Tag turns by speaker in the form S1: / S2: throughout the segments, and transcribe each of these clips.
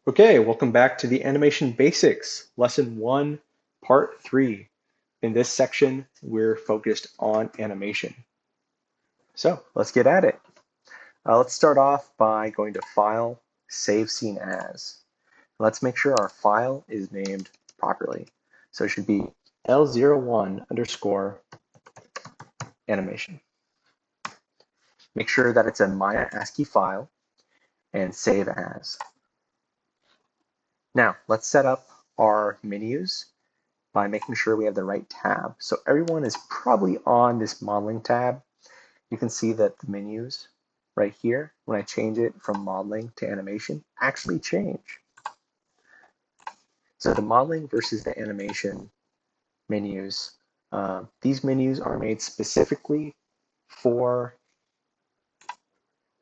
S1: Okay, welcome back to the Animation Basics, Lesson 1, Part 3. In this section, we're focused on animation. So let's get at it. Let's start off by going to File, Save Scene As. Let's make sure our file is named properly. So it should be L01 underscore animation. Make sure that it's a Maya ASCII file and save as. Now, let's set up our menus by making sure we have the right tab. So everyone is probably on this modeling tab. You can see that the menus right here, when I change it from modeling to animation, actually change. So the modeling versus the animation menus, these menus are made specifically for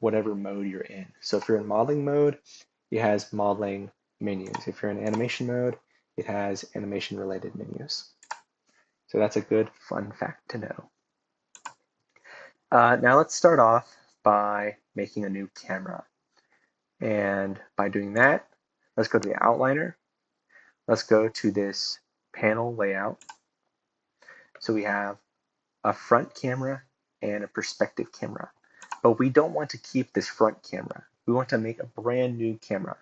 S1: whatever mode you're in. So if you're in modeling mode, it has modeling menus. If you're in animation mode, it has animation related menus. So that's a good fun fact to know. Now let's start off by making a new camera. And by doing that, let's go to the outliner. Let's go to this panel layout. So we have a front camera and a perspective camera. But we don't want to keep this front camera. We want to make a brand new camera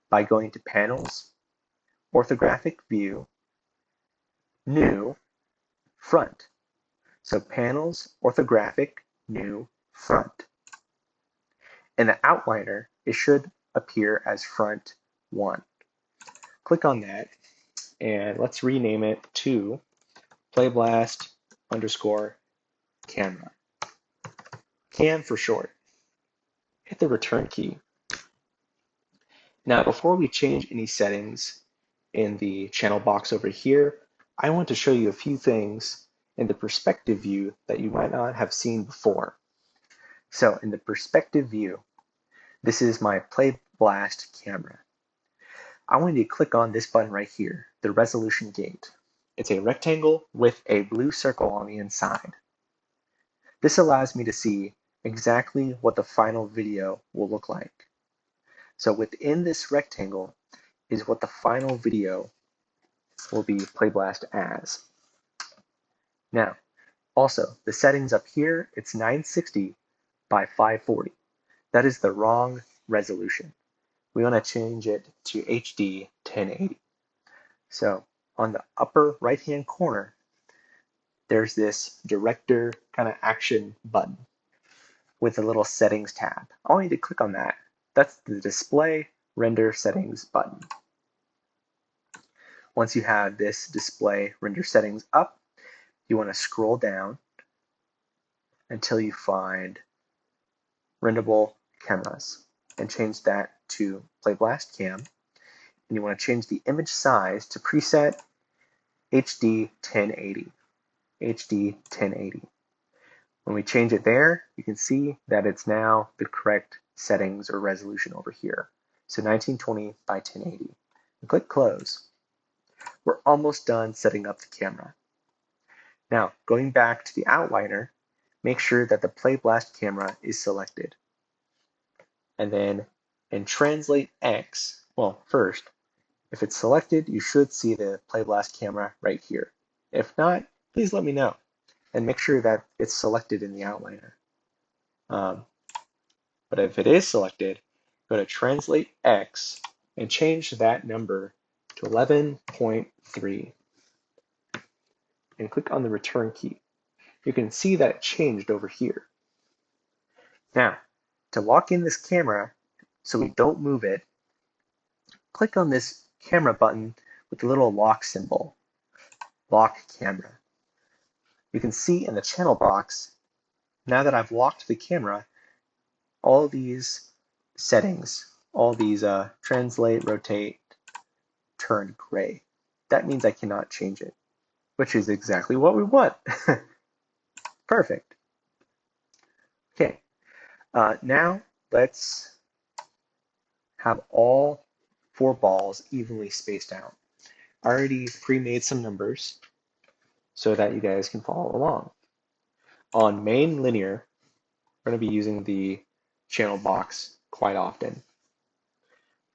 S1: by going to Panels, Orthographic View, New, Front. So Panels, Orthographic, New, Front. In the outliner, it should appear as front 1. Click on that and let's rename it to Playblast underscore camera. Cam for short. Hit the return key. Now, before we change any settings in the channel box over here, I want to show you a few things in the perspective view that you might not have seen before. So in the perspective view, this is my Playblast camera. I want you to click on this button right here, the resolution gate. It's a rectangle with a blue circle on the inside. This allows me to see exactly what the final video will look like. So within this rectangle is what the final video will be Playblast as. Now, also, the settings up here, it's 960 by 540. That is the wrong resolution. We want to change it to HD 1080. So on the upper right-hand corner, there's this director kind of action button with a little settings tab. I want you to click on that. That's the display render settings button. Once you have this display render settings up, you want to scroll down until you find renderable cameras and change that to Playblast Cam. And you want to change the image size to preset HD 1080. HD 1080. When we change it there, you can see that it's now the correct settings or resolution over here. So 1920 by 1080. And click close. We're almost done setting up the camera. Now, going back to the outliner, make sure that the Playblast camera is selected. And then in Translate X, well, first, if it's selected, you should see the Playblast camera right here. If not, please let me know and make sure that it's selected in the outliner. But if it is selected, go to Translate X and change that number to 11.3 and click on the return key. You can see that it changed over here. Now, to lock in this camera so we don't move it, click on this camera button with the little lock symbol, lock camera. You can see in the channel box, now that I've locked the camera, all these settings, all these translate, rotate, turn gray. That means I cannot change it, which is exactly what we want. Perfect. Okay, now let's have all 4 balls evenly spaced out. I already pre-made some numbers so that you guys can follow along. On main linear, we're going to be using the channel box quite often.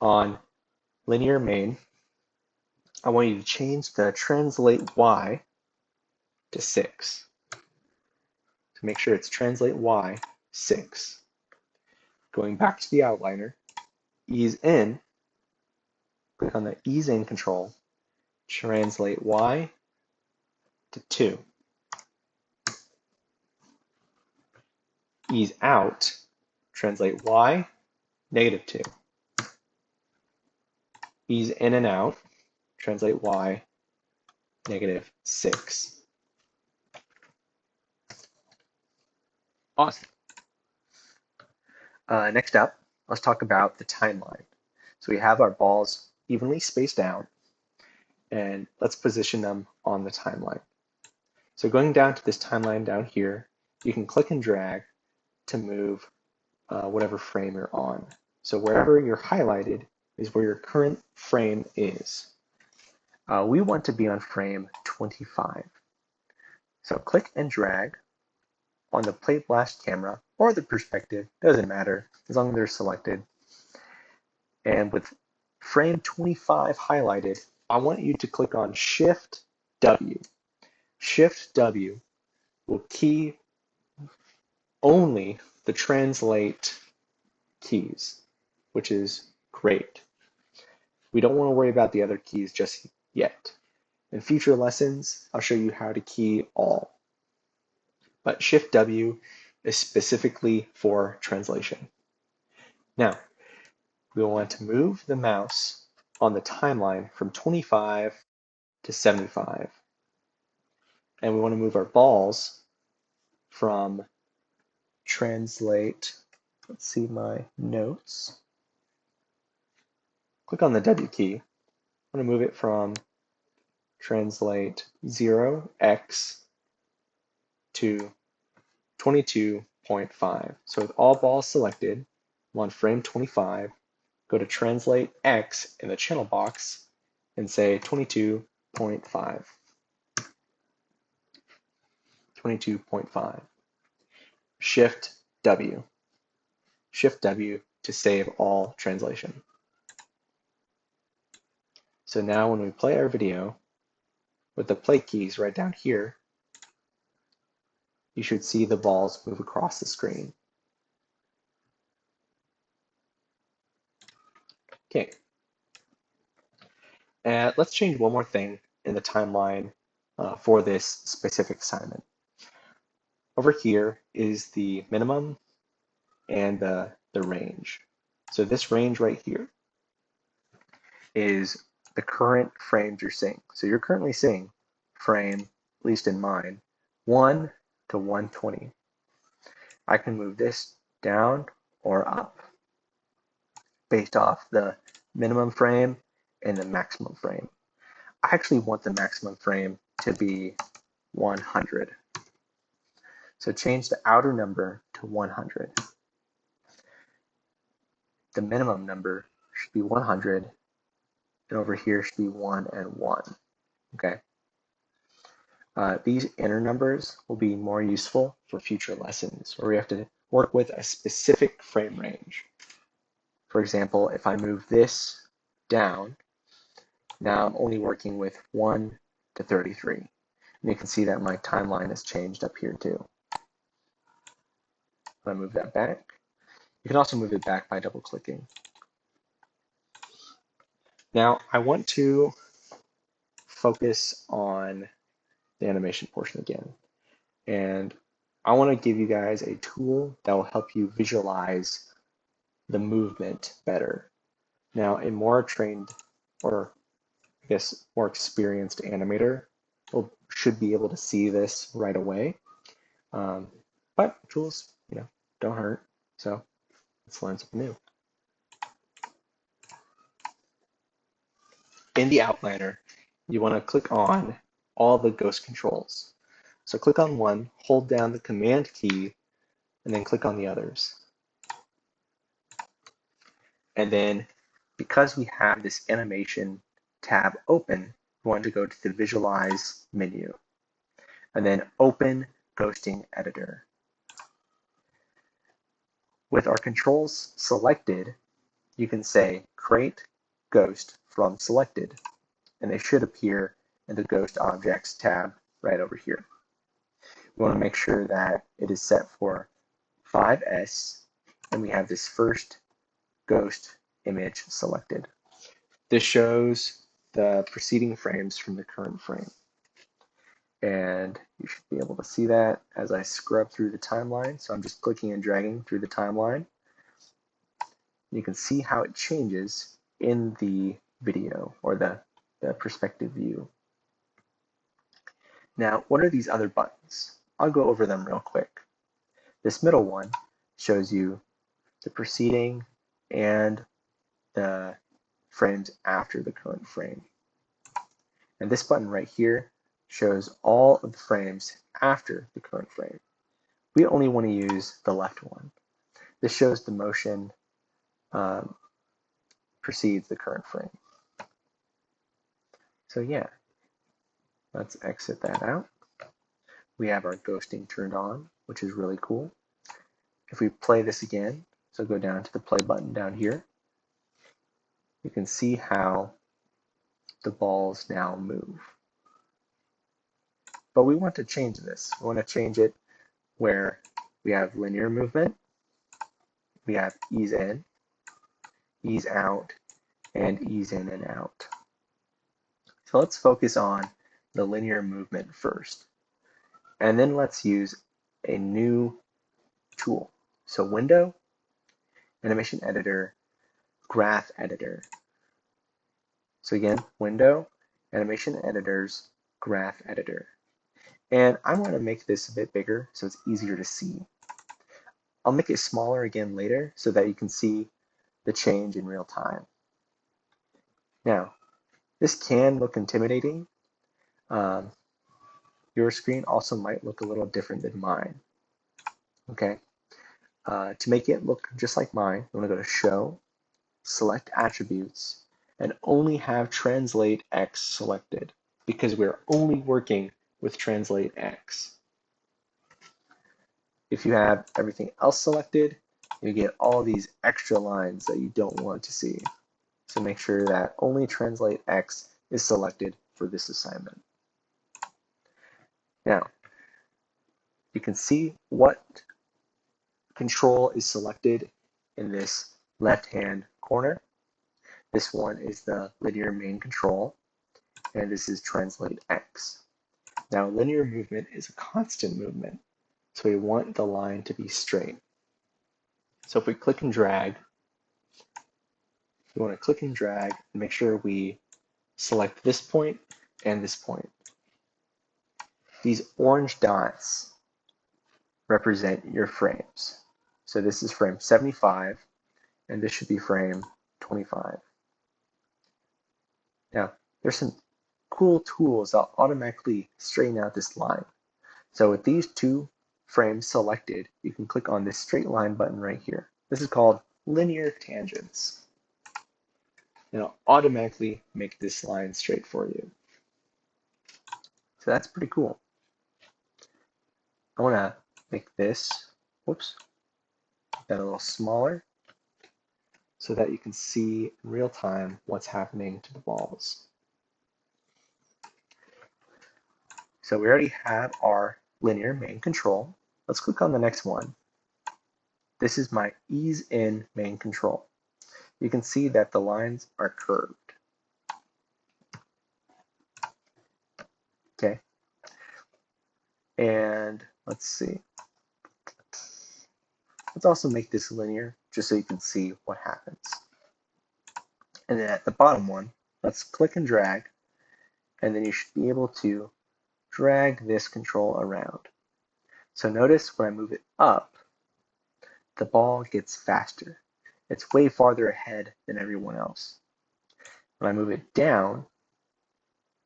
S1: On linear main, I want you to change the translate Y to 6. To make sure it's translate Y 6. Going back to the outliner, ease in, click on the ease in control, translate Y to 2. Ease out, translate Y, -2. Ease in and out, translate Y, -6. Awesome. Next up, let's talk about the timeline. So we have our balls evenly spaced out, and let's position them on the timeline. So going down to this timeline down here, you can click and drag to move whatever frame you're on. So wherever you're highlighted is where your current frame is. We want to be on frame 25. So click and drag on the Playblast camera or the perspective, doesn't matter, as long as they're selected. And with frame 25 highlighted, I want you to click on Shift W. Shift W will key only the translate keys, which is great. We don't want to worry about the other keys just yet. In future lessons, I'll show you how to key all. But Shift W is specifically for translation. Now, we want to move the mouse on the timeline from 25 to 75. And we want to move our balls from translate, let's see my notes. Click on the W key. I'm going to move it from translate 0x to 22.5. So with all balls selected, I'm on frame 25, go to translate X in the channel box and say 22.5. 22.5. Shift W. Shift W to save all translation. So now when we play our video with the play keys right down here, you should see the balls move across the screen. Okay. And let's change one more thing in the timeline for this specific assignment. Over here is the minimum and the range. So this range right here is the current frames you're seeing. So you're currently seeing frame, at least in mine, 1 to 120. I can move this down or up based off the minimum frame and the maximum frame. I actually want the maximum frame to be 100. So change the outer number to 100. The minimum number should be 100, and over here should be 1 and 1. Okay. These inner numbers will be more useful for future lessons where we have to work with a specific frame range. For example, if I move this down, now I'm only working with 1 to 33. And you can see that my timeline has changed up here too. If I move that back, you can also move it back by double clicking. Now I want to focus on the animation portion again. And I want to give you guys a tool that will help you visualize the movement better. Now, a more trained, or I guess more experienced animator should be able to see this right away. But tools, don't hurt. So let's learn something new. In the outliner, you want to click on all the ghost controls. So click on one, hold down the command key, and then click on the others. And then because we have this animation tab open, we want to go to the visualize menu and then open ghosting editor. With our controls selected, you can say create ghost from selected, and they should appear in the Ghost Objects tab right over here. We want to make sure that it is set for 5S, and we have this first ghost image selected. This shows the preceding frames from the current frame. And you should be able to see that as I scrub through the timeline. So I'm just clicking and dragging through the timeline. You can see how it changes in the video or the perspective view. Now, what are these other buttons? I'll go over them real quick. This middle one shows you the preceding and the frames after the current frame. And this button right here shows all of the frames after the current frame. We only want to use the left one. This shows the motion precedes the current frame. So yeah, let's exit that out. We have our ghosting turned on, which is really cool. If we play this again, so go down to the play button down here, you can see how the balls now move. But we want to change this. We want to change it where we have linear movement, we have ease in, ease out, and ease in and out. So let's focus on the linear movement first. And then let's use a new tool. So Window, Animation Editor, Graph Editor. So again, Window, Animation Editors, Graph Editor. And I want to make this a bit bigger so it's easier to see. I'll make it smaller again later so that you can see the change in real time. Now, this can look intimidating. Your screen also might look a little different than mine. Okay. To make it look just like mine, you want to go to Show, select Attributes, and only have Translate X selected because we're only working with Translate X. If you have everything else selected, you get all these extra lines that you don't want to see. So make sure that only Translate X is selected for this assignment. Now, you can see what control is selected in this left-hand corner. This one is the linear main control, and this is Translate X. Now, linear movement is a constant movement, so we want the line to be straight. So if we click and drag, we want to click and drag and make sure we select this point and this point. These orange dots represent your frames. So this is frame 75, and this should be frame 25. Now, there's some cool tools that automatically straighten out this line. So with these two frames selected, you can click on this straight line button right here. This is called linear tangents. And it'll automatically make this line straight for you. So that's pretty cool. I want to make this, whoops, that a little smaller so that you can see in real time what's happening to the balls. So we already have our linear main control. Let's click on the next one. This is my ease in main control. You can see that the lines are curved. Okay. And let's see. Let's also make this linear just so you can see what happens. And then at the bottom one, let's click and drag, and then you should be able to drag this control around. So notice when I move it up, the ball gets faster. It's way farther ahead than everyone else. When I move it down,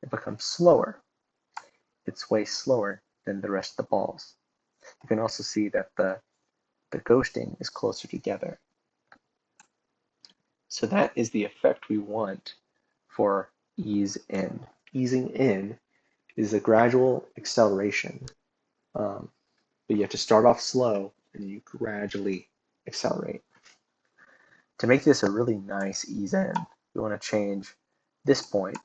S1: it becomes slower. It's way slower than the rest of the balls. You can also see that the ghosting is closer together. So that is the effect we want for ease in. Easing in is a gradual acceleration, but you have to start off slow and you gradually accelerate. To make this a really nice ease in, we want to change this point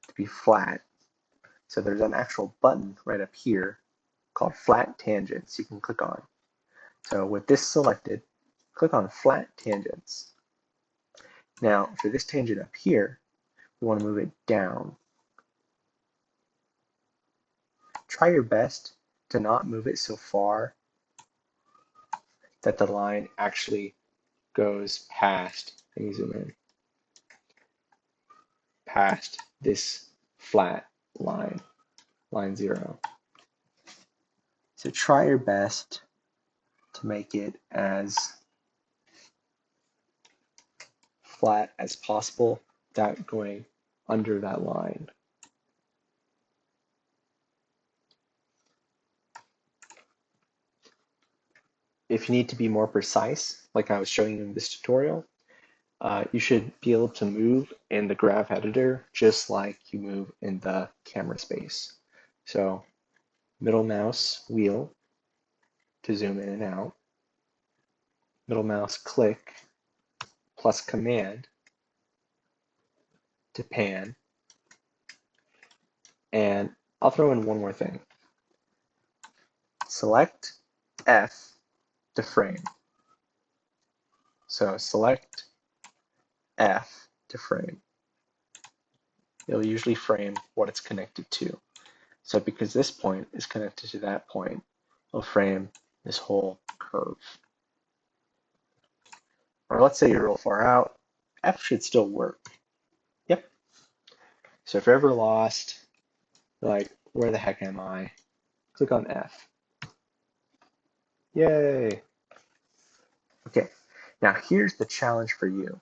S1: to be flat. So there's an actual button right up here called Flat Tangents you can click on. So with this selected, click on Flat Tangents. Now for this tangent up here, we want to move it down. Try your best to not move it so far that the line actually goes past, let me zoom in, past this flat line, line 0. So try your best to make it as flat as possible without going under that line. If you need to be more precise, like I was showing you in this tutorial, you should be able to move in the graph editor just like you move in the camera space. So middle mouse wheel to zoom in and out, middle mouse click plus command to pan, and I'll throw in one more thing. Select F to frame. So select F to frame. It'll usually frame what it's connected to. So because this point is connected to that point, it'll frame this whole curve. Or let's say you're real far out, F should still work. Yep. So if you're ever lost, like, where the heck am I? Click on F. Yay! Okay, now here's the challenge for you.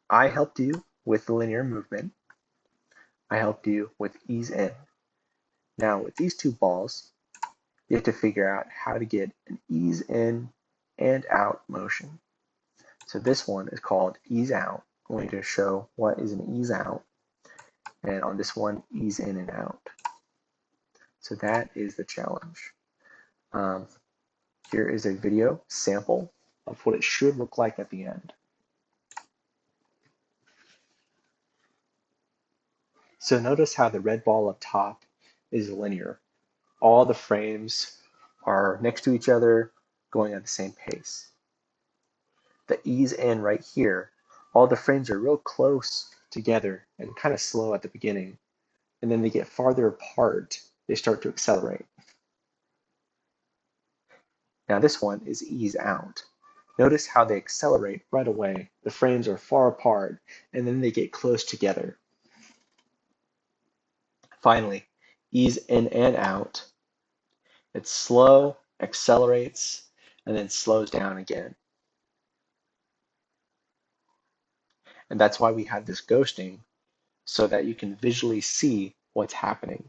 S1: I helped you with linear movement. I helped you with ease in. Now with these two balls, you have to figure out how to get an ease in and out motion. So this one is called ease out. I'm going to show what is an ease out. And on this one, ease in and out. So that is the challenge. Here is a video sample of what it should look like at the end. So notice how the red ball up top is linear. All the frames are next to each other, going at the same pace. The ease in right here, all the frames are real close together and kind of slow at the beginning. And then they get farther apart, they start to accelerate. Now this one is ease out. Notice how they accelerate right away. The frames are far apart, and then they get close together. Finally, ease in and out. It's slow, accelerates, and then slows down again. And that's why we have this ghosting, so that you can visually see what's happening.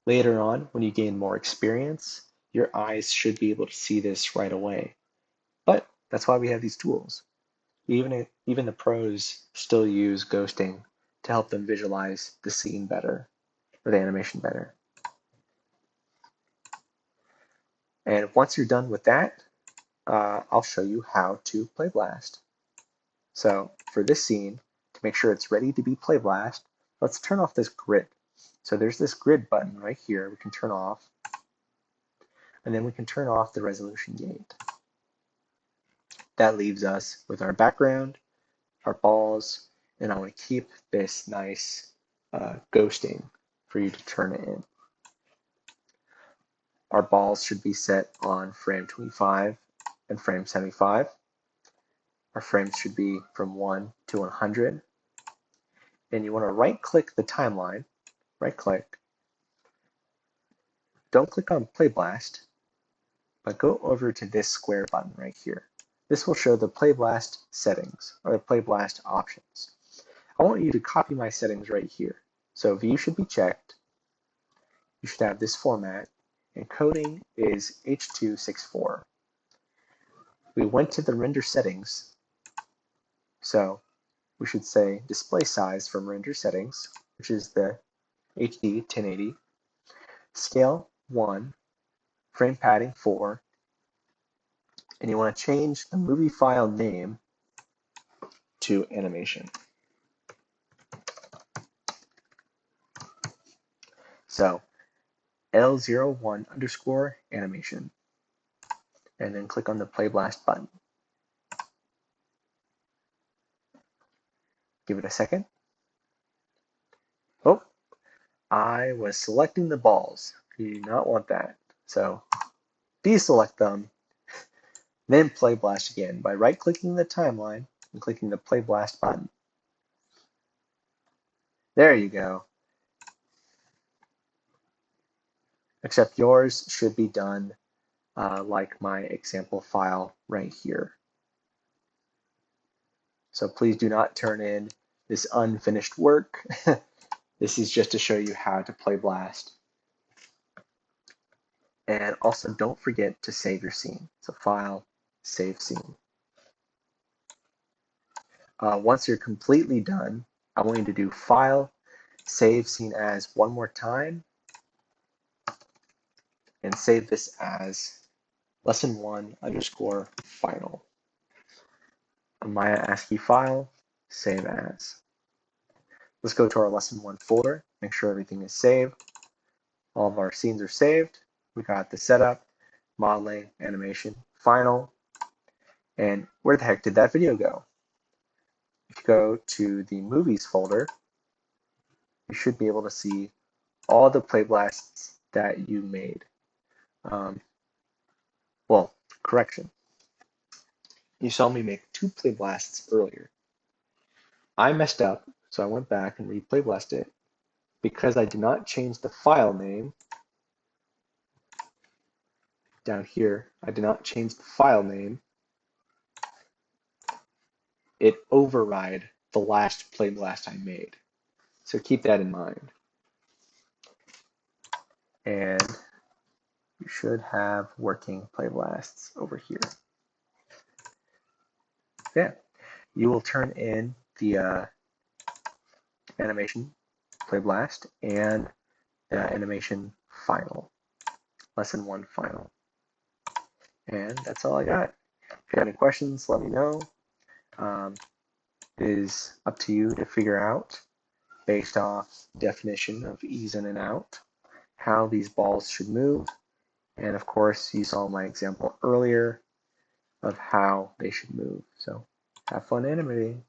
S1: Later on, when you gain more experience, your eyes should be able to see this right away. But that's why we have these tools. Even the pros still use ghosting to help them visualize the scene better, or the animation better. And once you're done with that, I'll show you how to Playblast. So for this scene, to make sure it's ready to be Playblast, let's turn off this grid. So there's this grid button right here we can turn off, and then we can turn off the resolution gate. That leaves us with our background, our balls, and I want to keep this nice ghosting for you to turn it in. Our balls should be set on frame 25 and frame 75. Our frames should be from 1 to 100. And you want to right-click the timeline, right-click. Don't click on Playblast, but go over to this square button right here. This will show the Playblast settings, or the Playblast options. I want you to copy my settings right here. So view should be checked. You should have this format, and coding is H.264. We went to the render settings, so we should say display size from render settings, which is the HD 1080, scale 1, frame padding 4, and you want to change the movie file name to animation. So L01 underscore animation, and then click on the Playblast button. Give it a second. Oh, I was selecting the balls. You do not want that. So deselect them, then Playblast again by right-clicking the timeline and clicking the Playblast button. There you go. Except yours should be done like my example file right here. So please do not turn in this unfinished work. This is just to show you how to Playblast. And also don't forget to save your scene. So File, Save Scene. Once you're completely done, I want you to do File, Save Scene As one more time, and save this as lesson1 underscore final. A Maya ASCII file, save as. Let's go to our lesson1 folder, make sure everything is saved. All of our scenes are saved. We got the setup, modeling, animation, final, and where the heck did that video go? If you go to the movies folder, you should be able to see all the playblasts that you made. Well, correction. You saw me make 2 playblasts earlier. I messed up, so I went back and replayblast it. Because I did not change the file name, down here, I did not change the file name, it override the last playblast I made. So keep that in mind. And you should have working playblasts over here. Yeah, you will turn in the animation playblast and animation final, lesson1 final. And that's all I got. If you have any questions, let me know. It is up to you to figure out, based off definition of ease in and out, how these balls should move. And of course, you saw my example earlier of how they should move. So have fun animating.